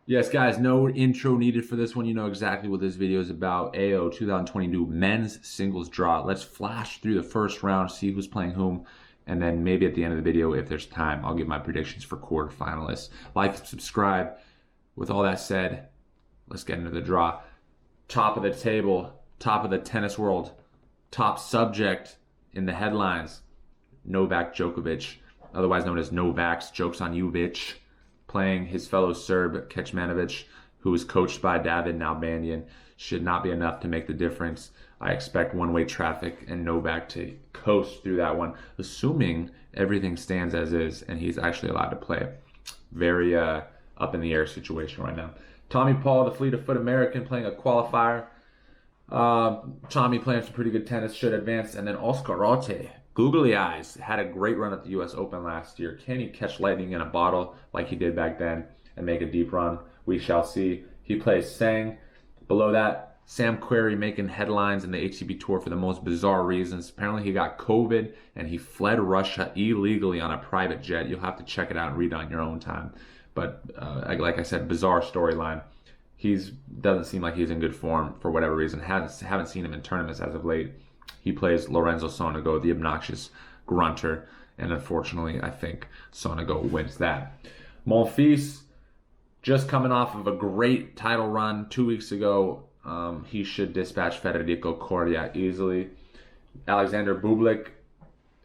Yes, guys, no intro needed for this one. You know exactly what this video is about. AO 2022 men's singles draw. Let's flash through the first round, see who's playing whom, and then maybe at the end of the video, if there's time, I'll give my predictions for quarterfinalists. Like, subscribe. With all that said, let's get into the draw. Top of the table, top of the tennis world, top subject in the headlines, Novak Djokovic, otherwise known as Novak's Jokes on You, bitch, playing his fellow Serb, Kecmanovic, who is coached by David Nalbandian. Should not be enough to make the difference. I expect one-way traffic and Novak to coast through that one, assuming everything stands as is and he's actually allowed to play. Very up in the air situation right now. Tommy Paul, the fleet of foot American, playing a qualifier. Tommy playing some pretty good tennis, should advance. And then Oscar Rote, googly eyes, had a great run at the U.S. Open last year. Can he catch lightning in a bottle like he did back then and make a deep run? We shall see. He plays Sang. Below that, Sam Querrey making headlines in the HCB Tour for the most bizarre reasons. Apparently he got COVID and he fled Russia illegally on a private jet. You'll have to check it out and read it on your own time. But like I said, bizarre storyline. Doesn't seem like he's in good form for whatever reason. Haven't seen him in tournaments as of late. He plays Lorenzo Sonego, the obnoxious grunter, and unfortunately, I think Sonego wins that. Monfils, just coming off of a great title run 2 weeks ago, he should dispatch Federico Coria easily. Alexander Bublik,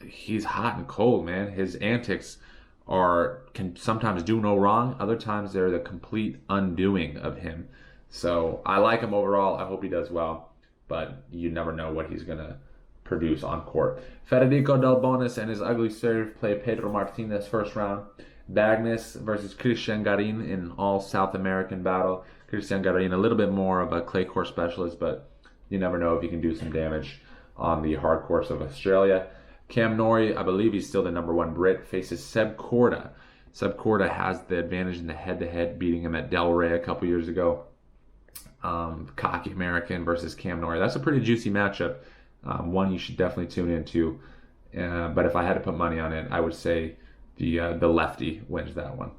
he's hot and cold, man. His antics can sometimes do no wrong. Other times they're the complete undoing of him. So I like him overall. I hope he does well, but you never know what he's gonna produce on court. Federico Del Bonis and his ugly serve play Pedro Martinez first round. Bagnes versus Christian Garin in all South American battle. Christian Garin, a little bit more of a clay court specialist, but you never know if he can do some damage on the hard course of Australia. Cam Norrie, I believe he's still the #1 Brit, faces Seb Korda. Seb Korda has the advantage in the head-to-head, beating him at Delray a couple years ago. Cocky American versus Cam Norrie. That's a pretty juicy matchup. One you should definitely tune into. But if I had to put money on it, I would say the lefty wins that one.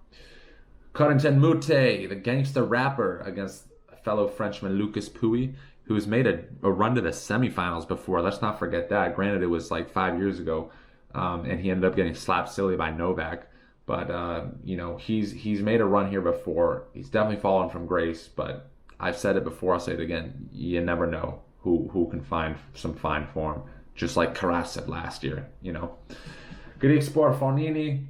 Corentin Moutet, the gangster rapper, against fellow Frenchman Lucas Pouille, who's made a run to the semifinals before. Let's not forget that. Granted, it was like 5 years ago, and he ended up getting slapped silly by Novak. But you know, he's made a run here before. He's definitely fallen from grace. But I've said it before. I'll say it again. You never know who can find some fine form. Just like Karas said last year. You know, Grigspor Fornini.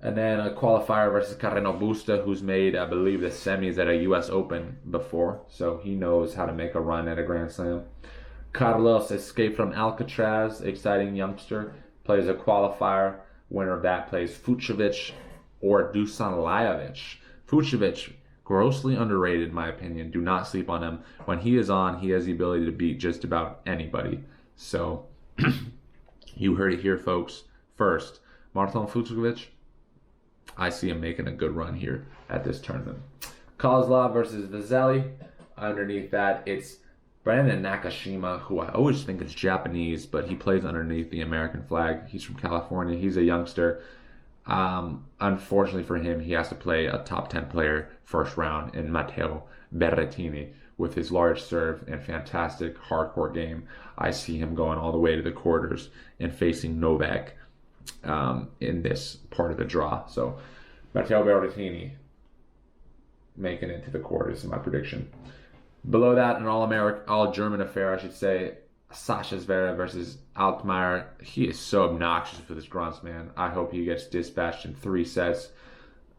And then a qualifier versus Carreno Busta, who's made, I believe, the semis at a U.S. Open before. So he knows how to make a run at a Grand Slam. Carlos Escape from Alcatraz, exciting youngster, plays a qualifier. Winner of that plays Fucsovics or Dusan Lajovic. Fucsovics, grossly underrated in my opinion. Do not sleep on him. When he is on, he has the ability to beat just about anybody. So you heard it here, folks. First, Martin Fucsovics, I see him making a good run here at this tournament. Kozlov versus Vasily. Underneath that, it's Brandon Nakashima, who I always think is Japanese, but he plays underneath the American flag. He's from California. He's a youngster. Unfortunately for him, he has to play a top 10 player first round in Matteo Berrettini. With his large serve and fantastic hardcourt game, I see him going all the way to the quarters and facing Novak in this part of the draw. So Matteo Berrettini making it to the quarters is my prediction. Below that, an all-German affair, I should say, Sasha Zverev versus Altmaier. He is so obnoxious for this grunts, man. I hope he gets dispatched in 3 sets.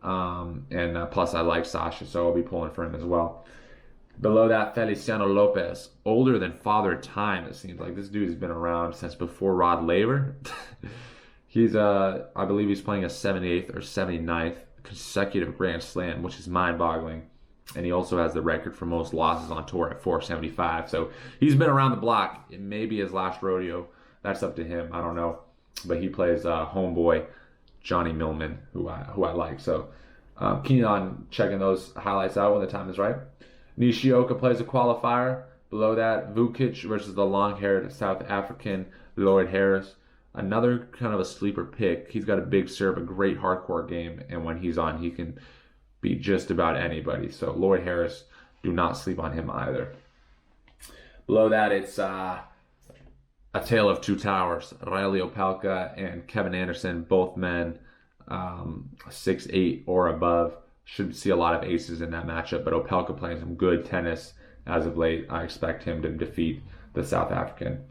Plus I like Sasha, so I'll be pulling for him as well. Below that, Feliciano Lopez, older than Father Time, it seems like. This dude has been around since before Rod Laver. He's, I believe he's playing a 78th or 79th consecutive Grand Slam, which is mind-boggling. And he also has the record for most losses on tour at 475. So he's been around the block. It may be his last rodeo. That's up to him. I don't know. But he plays homeboy Johnny Millman, who I like. So keen on checking those highlights out when the time is right. Nishioka plays a qualifier. Below that, Vukic versus the long-haired South African Lloyd Harris. Another kind of a sleeper pick. He's got a big serve, a great hardcore game, and when he's on, he can beat just about anybody. So Lloyd Harris, do not sleep on him either. Below that, it's a tale of two towers. Riley Opelka and Kevin Anderson, both men 6'8" or above. Should see a lot of aces in that matchup, but Opelka playing some good tennis as of late. I expect him to defeat the South African.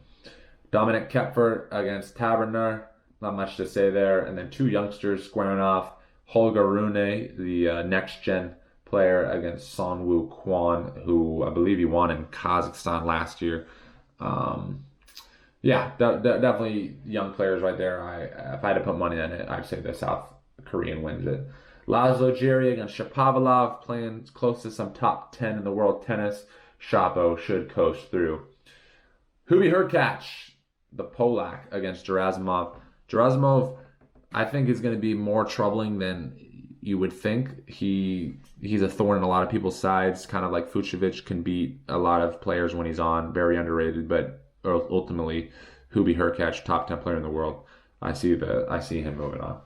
Dominic Kepfer against Taberner. Not much to say there. And then two youngsters squaring off. Holger Rune, the next-gen player, against Sonwoo Kwon, who I believe he won in Kazakhstan last year. Yeah, definitely young players right there. If I had to put money on it, I'd say the South Korean wins it. Laszlo Jiri against Shapovalov, playing close to some top 10 in the world tennis. Shapo should coast through. Hubie Hurkacz, the Polak, against Gerasimov. Gerasimov, I think, is going to be more troubling than you would think. He's a thorn in a lot of people's sides, kind of like Fucsovics can beat a lot of players when he's on. Very underrated, but ultimately, Hubie Hurkacz, top 10 player in the world. I see him moving on.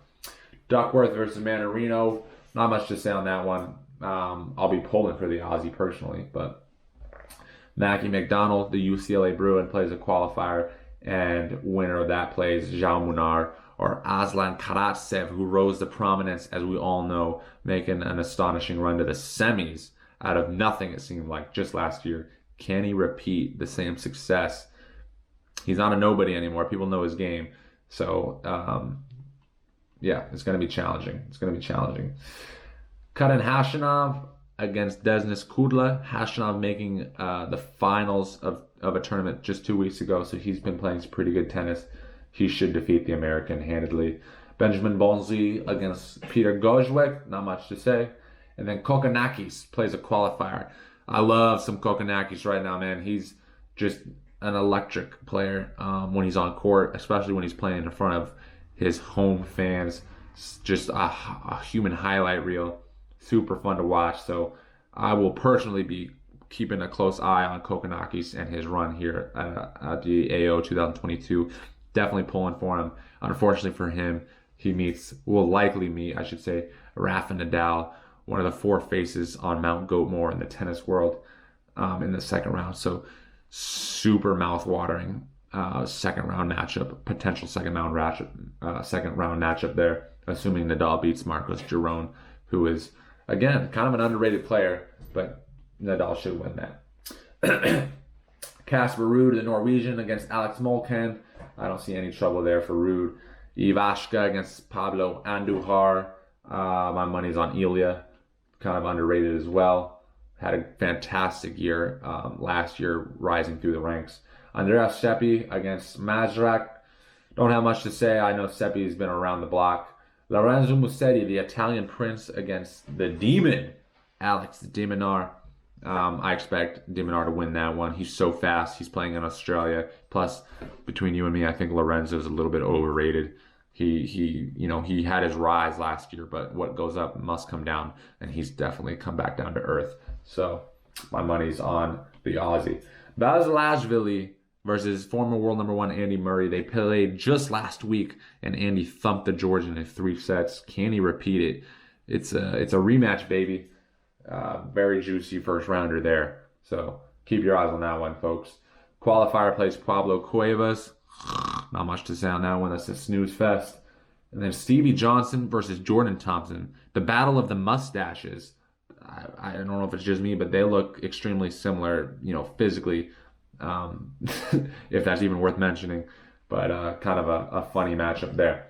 Duckworth versus Mannarino. Not much to say on that one. I'll be pulling for the Aussie personally, but Mackie McDonald, the UCLA Bruin, plays a qualifier, and winner of that plays Zhao Munar or Aslan Karatsev, who rose to prominence, as we all know, making an astonishing run to the semis out of nothing, it seemed like, just last year. Can he repeat the same success? He's not a nobody anymore. People know his game. So, yeah, it's going to be challenging. Karin Khachanov against Desnis Kudla. Khachanov making the finals of a tournament just 2 weeks ago, so he's been playing some pretty good tennis. He should defeat the American handedly. Benjamin Bonzi against Peter Gojwek. Not much to say. And then Kokkinakis plays a qualifier. I love some Kokkinakis right now, man. He's just an electric player when he's on court, especially when he's playing in front of his home fans. It's just a human highlight reel. Super fun to watch. So I will personally be keeping a close eye on Kokkinakis and his run here at the AO 2022. Definitely pulling for him. Unfortunately for him, will likely meet, I should say, Rafa Nadal, one of the four faces on Mount Goatmore in the tennis world in the second round. So super mouth-watering second round matchup, potential second round matchup there, assuming Nadal beats Marcos Giron, who is, again, kind of an underrated player, but Nadal should win that. Casper Ruud, the Norwegian, against Alex Molcan. I don't see any trouble there for Ruud. Ivashka against Pablo Andujar. My money's on Ilya, kind of underrated as well. Had a fantastic year last year, rising through the ranks. Andreas Seppi against Mazrak. Don't have much to say. I know Seppi's been around the block. Lorenzo Musetti, the Italian prince, against the demon, Alex de Minaur. I expect de Minaur to win that one. He's so fast. He's playing in Australia. Plus, between you and me, I think Lorenzo's a little bit overrated. He had his rise last year, but what goes up must come down, and he's definitely come back down to earth. So my money's on the Aussie. Basilashvili versus former world number one Andy Murray. They played just last week, and Andy thumped the Georgian in 3 sets. Can he repeat it? It's a rematch, baby. Very juicy first rounder there. So keep your eyes on that one, folks. Qualifier plays Pablo Cuevas. Not much to say on that one. That's a snooze fest. And then Stevie Johnson versus Jordan Thompson. The battle of the mustaches. I don't know if it's just me, but they look extremely similar, physically. If that's even worth mentioning. But kind of a funny matchup there.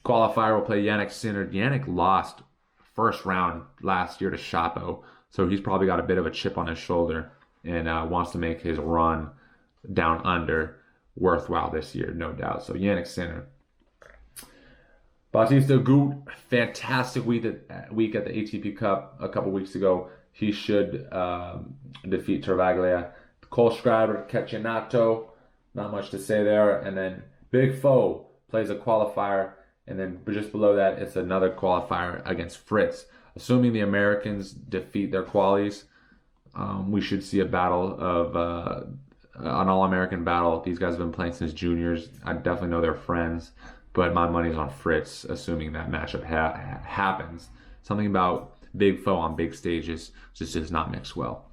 Qualifier will play Yannick Sinner. Yannick lost first round last year to Shapo, so he's probably got a bit of a chip on his shoulder and wants to make his run down under worthwhile this year, no doubt. So Yannick Sinner. Bautista Agut, fantastic week at the ATP Cup a couple weeks ago. He should defeat Travaglia. Cole Schreiber, Cecchinato, not much to say there. And then Big Foe plays a qualifier. And then just below that, it's another qualifier against Fritz. Assuming the Americans defeat their qualies, we should see a battle of an all-American battle. These guys have been playing since juniors. I definitely know they're friends, but my money's on Fritz, assuming that matchup happens. Something about big foe on big stages just does not mix well.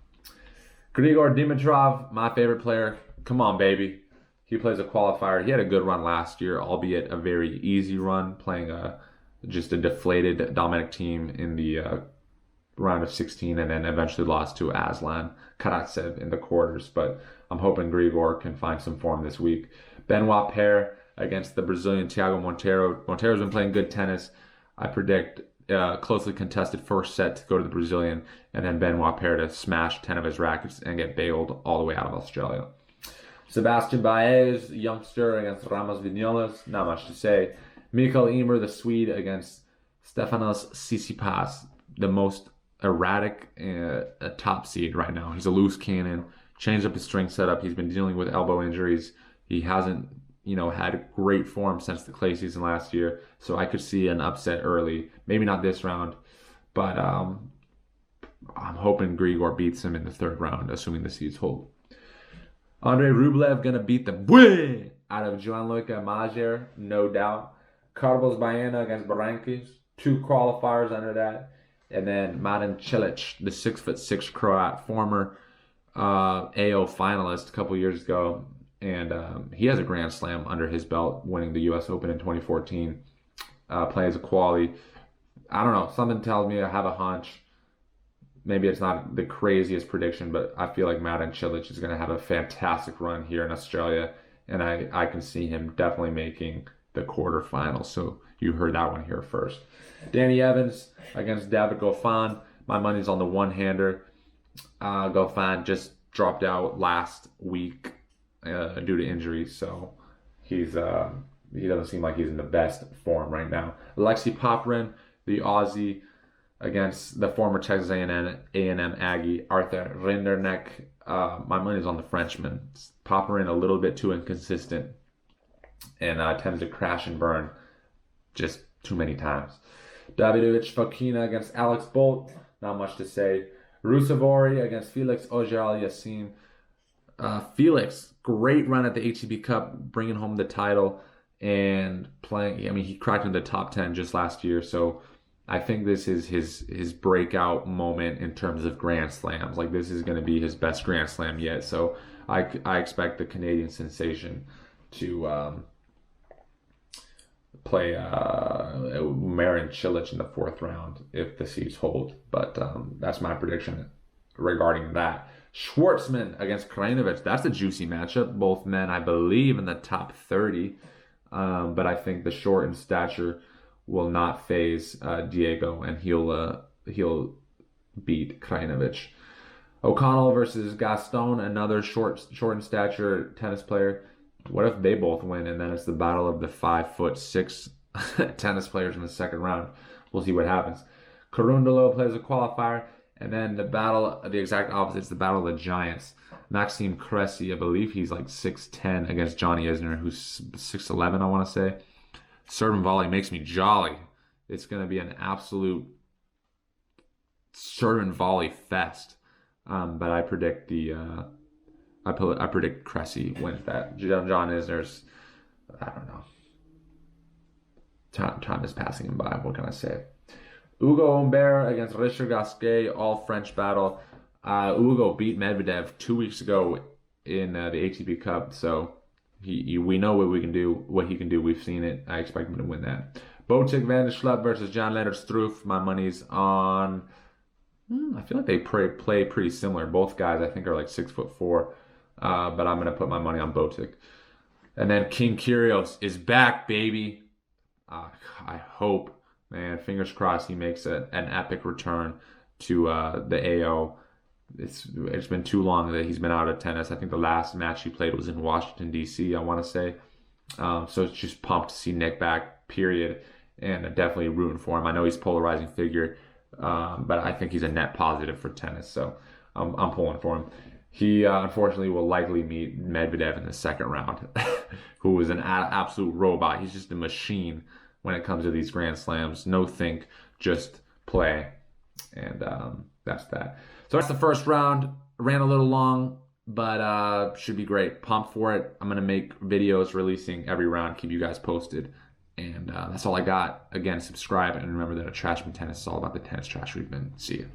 Griegor Dimitrov, my favorite player. Come on, baby. He plays a qualifier. He had a good run last year, albeit a very easy run, playing just a deflated Dominic team in the round of 16, and then eventually lost to Aslan Karatsev in the quarters. But I'm hoping Griegor can find some form this week. Benoit Paire against the Brazilian Thiago Monteiro. Montero's been playing good tennis. I predict closely contested first set to go to the Brazilian, and then Benoit Paire to smash 10 of his rackets and get bailed all the way out of Australia. Sebastian Baez, youngster, against Ramos Vignolas. Not much to say. Mikael Ymer, the Swede, against Stefanos Tsitsipas, the most erratic top seed right now. He's a loose cannon. Changed up his string setup. He's been dealing with elbow injuries. He hasn't, had great form since the clay season last year. So I could see an upset early. Maybe not this round, but I'm hoping Grigor beats him in the third round, assuming the seeds hold. Andrei Rublev gonna beat the boy out of Gianluca Mager, no doubt. Carlos Baena against Berankis, 2 qualifiers under that. And then Mladen Cilic, the 6'6" Croat, former AO finalist a couple years ago. And he has a Grand Slam under his belt, winning the U.S. Open in 2014. Plays a quali. I don't know. Something tells me I have a hunch. Maybe it's not the craziest prediction, but I feel like Mladen Cilic is going to have a fantastic run here in Australia. And I can see him definitely making the quarterfinals. So you heard that one here first. Danny Evans against David Goffan. My money's on the one-hander. Goffan just dropped out last week due to injury, so he doesn't seem like he's in the best form right now. Alexei Popyrin, the Aussie, against the former Texas A&M Aggie Arthur Rinderknecht. My money's on the Frenchman. Popyrin a little bit too inconsistent and tends to crash and burn just too many times. Davidovich Fokina against Alex Bolt. Not much to say. Rusevori against Felix Auger-Aliassime. Felix, great run at the ATP Cup, bringing home the title and playing. I mean, he cracked into the top 10 just last year, so I think this is his breakout moment in terms of Grand Slams. Like, this is going to be his best Grand Slam yet. So I expect the Canadian sensation to play Marin Cilic in the 4th round if the seeds hold. But that's my prediction regarding that. Schwartzman against Krajinovic. That's a juicy matchup. Both men, I believe, in the top 30. But I think the short in stature will not phase Diego, and he'll beat Krajinovic. O'Connell versus Gaston, another short in stature tennis player. What if they both win, and then it's the battle of the 5'6" tennis players in the second round? We'll see what happens. Corundolo plays a qualifier, and then the exact opposite is the battle of the giants. Maxime Cressy, I believe he's like 6'10" against Johnny Isner, who's 6'11", I want to say. Serve and volley makes me jolly. It's going to be an absolute serve and volley fest. But I predict I predict Cressy wins that. John Isner's, I don't know. Time is passing him by. What can I say? Hugo Humbert against Richard Gasquet, all French battle. Hugo beat Medvedev 2 weeks ago in the ATP Cup, so we know what he can do. We've seen it. I expect him to win that. Botic van der Schlepp versus Jan-Lennard Struff. My money's on. I feel like they play pretty similar. Both guys, I think, are like 6'4", but I'm gonna put my money on Botic. And then King Kyrgios is back, baby. I hope. Man, fingers crossed he makes an epic return to the AO. It's been too long that he's been out of tennis. I think the last match he played was in Washington, D.C., I want to say. So it's just pumped to see Nick back, period. And definitely rooting for him. I know he's a polarizing figure, but I think he's a net positive for tennis. So I'm pulling for him. He unfortunately will likely meet Medvedev in the second round, who is an absolute robot. He's just a machine when it comes to these Grand Slams. No think, just play. And that's that. So that's the first round. Ran a little long, but should be great. Pumped for it. I'm going to make videos releasing every round, keep you guys posted. And that's all I got. Again, subscribe and remember that a Trashman Tennis is all about the tennis trash treatment. See you.